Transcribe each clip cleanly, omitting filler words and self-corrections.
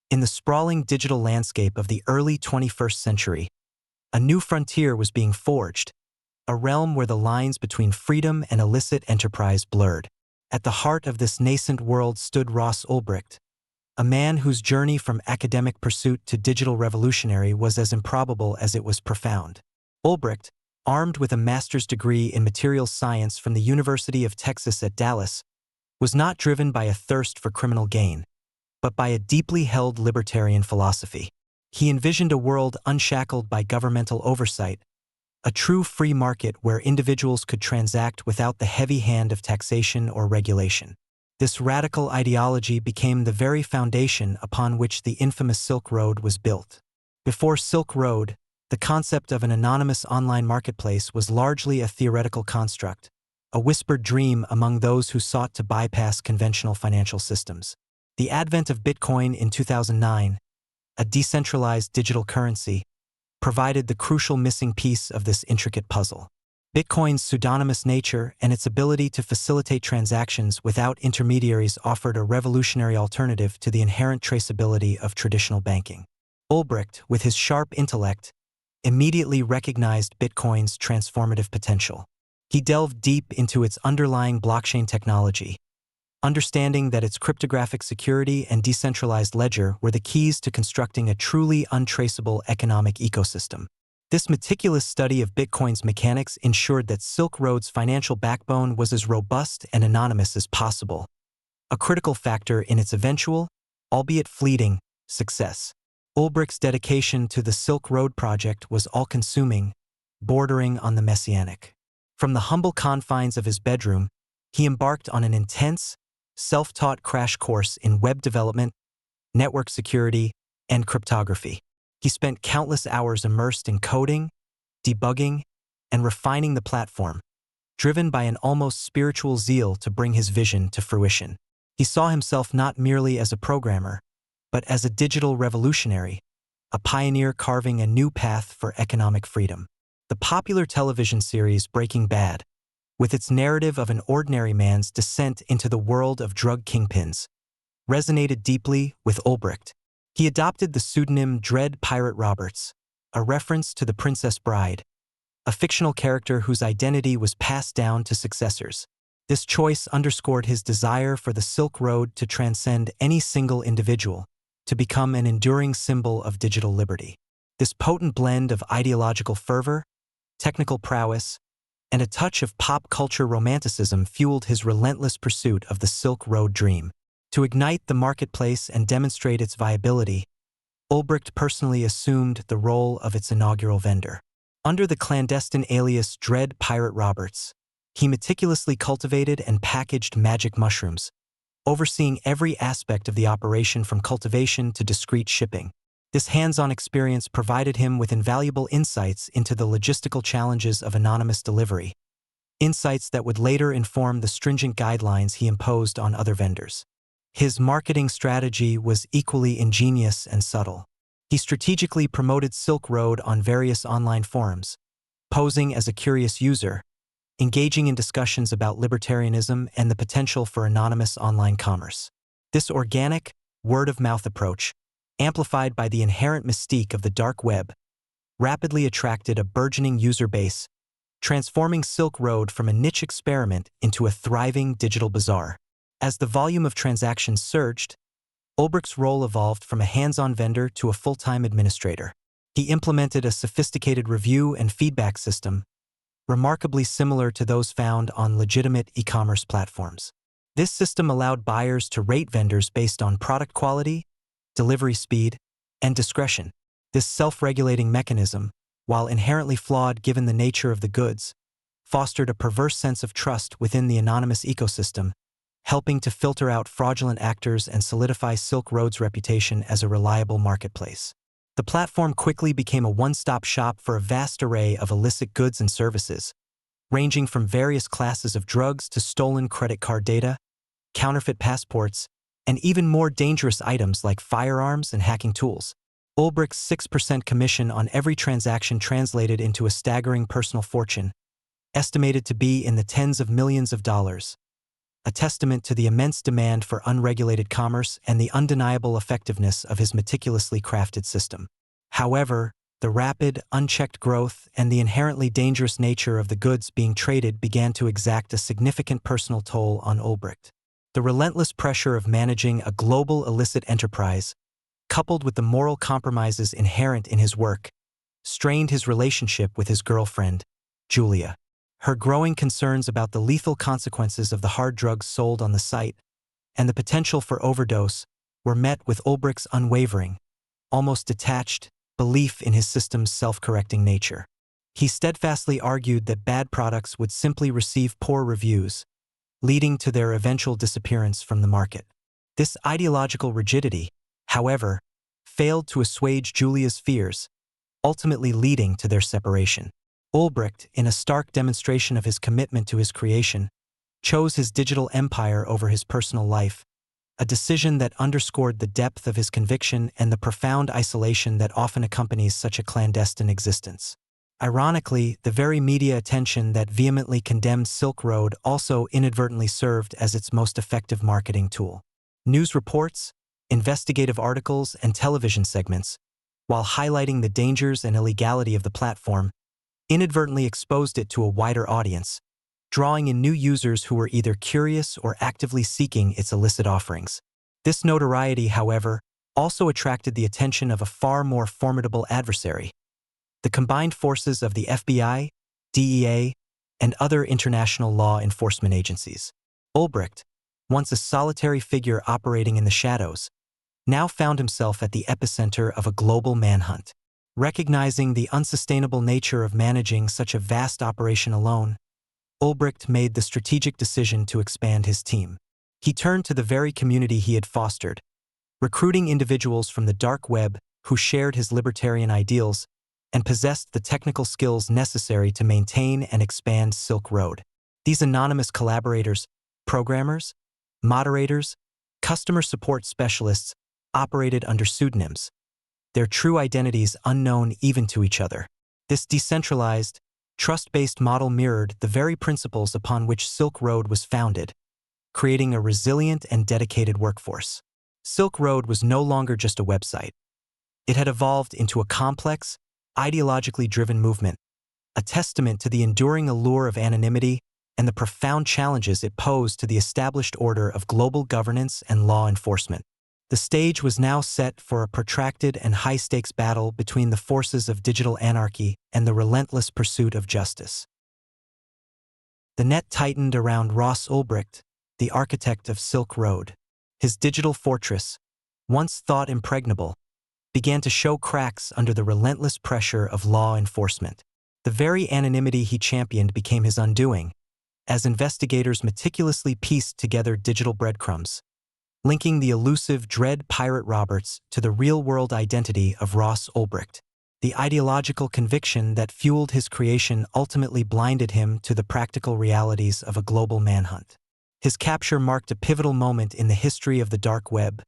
In the sprawling digital landscape of the early 21st century, a new frontier was being forged, a realm where the lines between freedom and illicit enterprise blurred. At the heart of this nascent world stood Ross Ulbricht, a man whose journey from academic pursuit to digital revolutionary was as improbable as it was profound. Ulbricht, armed with a master's degree in materials science from the University of Texas at Dallas, was not driven by a thirst for criminal gain, but by a deeply held libertarian philosophy. He envisioned a world unshackled by governmental oversight, a true free market where individuals could transact without the heavy hand of taxation or regulation. This radical ideology became the very foundation upon which the infamous Silk Road was built. Before Silk Road, the concept of an anonymous online marketplace was largely a theoretical construct, a whispered dream among those who sought to bypass conventional financial systems. The advent of Bitcoin in 2009, a decentralized digital currency, provided the crucial missing piece of this intricate puzzle. Bitcoin's pseudonymous nature and its ability to facilitate transactions without intermediaries offered a revolutionary alternative to the inherent traceability of traditional banking. Ulbricht, with his sharp intellect, immediately recognized Bitcoin's transformative potential. He delved deep into its underlying blockchain technology, understanding that its cryptographic security and decentralized ledger were the keys to constructing a truly untraceable economic ecosystem. This meticulous study of Bitcoin's mechanics ensured that Silk Road's financial backbone was as robust and anonymous as possible, a critical factor in its eventual, albeit fleeting, success. Ulbricht's dedication to the Silk Road project was all-consuming, bordering on the messianic. From the humble confines of his bedroom, he embarked on an intense, self-taught crash course in web development, network security, and cryptography. He spent countless hours immersed in coding, debugging, and refining the platform, driven by an almost spiritual zeal to bring his vision to fruition. He saw himself not merely as a programmer, but as a digital revolutionary, a pioneer carving a new path for economic freedom. The popular television series Breaking Bad, with its narrative of an ordinary man's descent into the world of drug kingpins, resonated deeply with Ulbricht. He adopted the pseudonym Dread Pirate Roberts, a reference to the Princess Bride, a fictional character whose identity was passed down to successors. This choice underscored his desire for the Silk Road to transcend any single individual, to become an enduring symbol of digital liberty. This potent blend of ideological fervor, technical prowess, and a touch of pop culture romanticism fueled his relentless pursuit of the Silk Road dream. To ignite the marketplace and demonstrate its viability, Ulbricht personally assumed the role of its inaugural vendor. Under the clandestine alias Dread Pirate Roberts, he meticulously cultivated and packaged magic mushrooms, overseeing every aspect of the operation from cultivation to discreet shipping. This hands-on experience provided him with invaluable insights into the logistical challenges of anonymous delivery, insights that would later inform the stringent guidelines he imposed on other vendors. His marketing strategy was equally ingenious and subtle. He strategically promoted Silk Road on various online forums, posing as a curious user, engaging in discussions about libertarianism and the potential for anonymous online commerce. This organic, word-of-mouth approach, amplified by the inherent mystique of the dark web, rapidly attracted a burgeoning user base, transforming Silk Road from a niche experiment into a thriving digital bazaar. As the volume of transactions surged, Ulbricht's role evolved from a hands-on vendor to a full-time administrator. He implemented a sophisticated review and feedback system, remarkably similar to those found on legitimate e-commerce platforms. This system allowed buyers to rate vendors based on product quality, delivery speed, and discretion. This self-regulating mechanism, while inherently flawed given the nature of the goods, fostered a perverse sense of trust within the anonymous ecosystem, helping to filter out fraudulent actors and solidify Silk Road's reputation as a reliable marketplace. The platform quickly became a one-stop shop for a vast array of illicit goods and services, ranging from various classes of drugs to stolen credit card data, counterfeit passports, and even more dangerous items like firearms and hacking tools. Ulbricht's 6% commission on every transaction translated into a staggering personal fortune, estimated to be in the tens of millions of dollars. a testament to the immense demand for unregulated commerce and the undeniable effectiveness of his meticulously crafted system. However, the rapid, unchecked growth and the inherently dangerous nature of the goods being traded began to exact a significant personal toll on Ulbricht. The relentless pressure of managing a global illicit enterprise, coupled with the moral compromises inherent in his work, strained his relationship with his girlfriend, Julia. Her growing concerns about the lethal consequences of the hard drugs sold on the site and the potential for overdose were met with Ulbricht's unwavering, almost detached, belief in his system's self-correcting nature. He steadfastly argued that bad products would simply receive poor reviews, leading to their eventual disappearance from the market. This ideological rigidity, however, failed to assuage Julia's fears, ultimately leading to their separation. Ulbricht, in a stark demonstration of his commitment to his creation, chose his digital empire over his personal life, a decision that underscored the depth of his conviction and the profound isolation that often accompanies such a clandestine existence. Ironically, the very media attention that vehemently condemned Silk Road also inadvertently served as its most effective marketing tool. News reports, investigative articles, and television segments, while highlighting the dangers and illegality of the platform, inadvertently exposed it to a wider audience, drawing in new users who were either curious or actively seeking its illicit offerings. This notoriety, however, also attracted the attention of a far more formidable adversary: the combined forces of the FBI, DEA, and other international law enforcement agencies. Ulbricht, once a solitary figure operating in the shadows, now found himself at the epicenter of a global manhunt. Recognizing the unsustainable nature of managing such a vast operation alone, Ulbricht made the strategic decision to expand his team. He turned to the very community he had fostered, recruiting individuals from the dark web who shared his libertarian ideals and possessed the technical skills necessary to maintain and expand Silk Road. These anonymous collaborators, programmers, moderators, customer support specialists, operated under pseudonyms, their true identities unknown even to each other. This decentralized, trust-based model mirrored the very principles upon which Silk Road was founded, creating a resilient and dedicated workforce. Silk Road was no longer just a website. It had evolved into a complex, ideologically driven movement, a testament to the enduring allure of anonymity and the profound challenges it posed to the established order of global governance and law enforcement. The stage was now set for a protracted and high-stakes battle between the forces of digital anarchy and the relentless pursuit of justice. The net tightened around Ross Ulbricht, the architect of Silk Road. His digital fortress, once thought impregnable, began to show cracks under the relentless pressure of law enforcement. The very anonymity he championed became his undoing, as investigators meticulously pieced together digital breadcrumbs, linking the elusive Dread Pirate Roberts to the real-world identity of Ross Ulbricht. The ideological conviction that fueled his creation ultimately blinded him to the practical realities of a global manhunt. His capture marked a pivotal moment in the history of the dark web,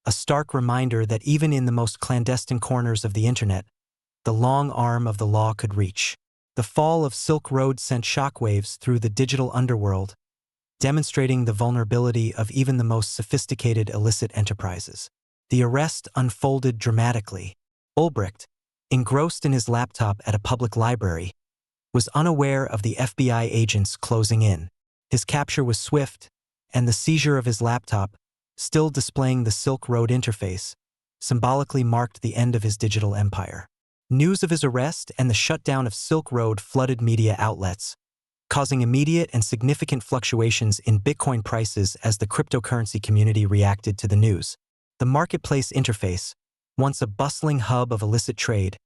a stark reminder that even in the most clandestine corners of the internet, the long arm of the law could reach. The fall of Silk Road sent shockwaves through the digital underworld, demonstrating the vulnerability of even the most sophisticated illicit enterprises. The arrest unfolded dramatically. Ulbricht, engrossed in his laptop at a public library, was unaware of the FBI agents closing in. His capture was swift, and the seizure of his laptop, still displaying the Silk Road interface, symbolically marked the end of his digital empire. News of his arrest and the shutdown of Silk Road flooded media outlets, causing immediate and significant fluctuations in Bitcoin prices as the cryptocurrency community reacted to the news. The marketplace interface, once a bustling hub of illicit trade,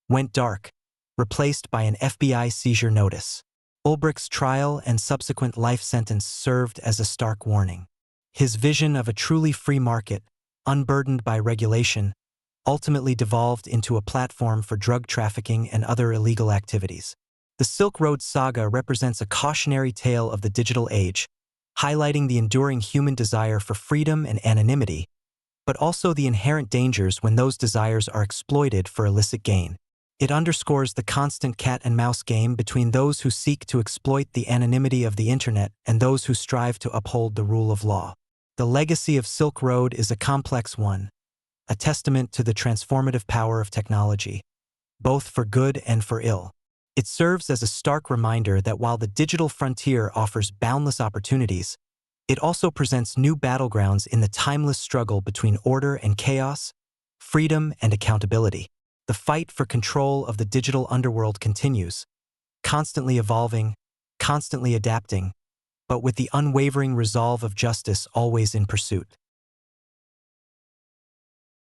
went dark, replaced by an FBI seizure notice. Ulbricht's trial and subsequent life sentence served as a stark warning. His vision of a truly free market, unburdened by regulation, ultimately devolved into a platform for drug trafficking and other illegal activities. The Silk Road saga represents a cautionary tale of the digital age, highlighting the enduring human desire for freedom and anonymity, but also the inherent dangers when those desires are exploited for illicit gain. It underscores the constant cat-and-mouse game between those who seek to exploit the anonymity of the internet and those who strive to uphold the rule of law. The legacy of Silk Road is a complex one, a testament to the transformative power of technology, both for good and for ill. It serves as a stark reminder that while the digital frontier offers boundless opportunities, it also presents new battlegrounds in the timeless struggle between order and chaos, freedom and accountability. The fight for control of the digital underworld continues, constantly evolving, constantly adapting, but with the unwavering resolve of justice always in pursuit.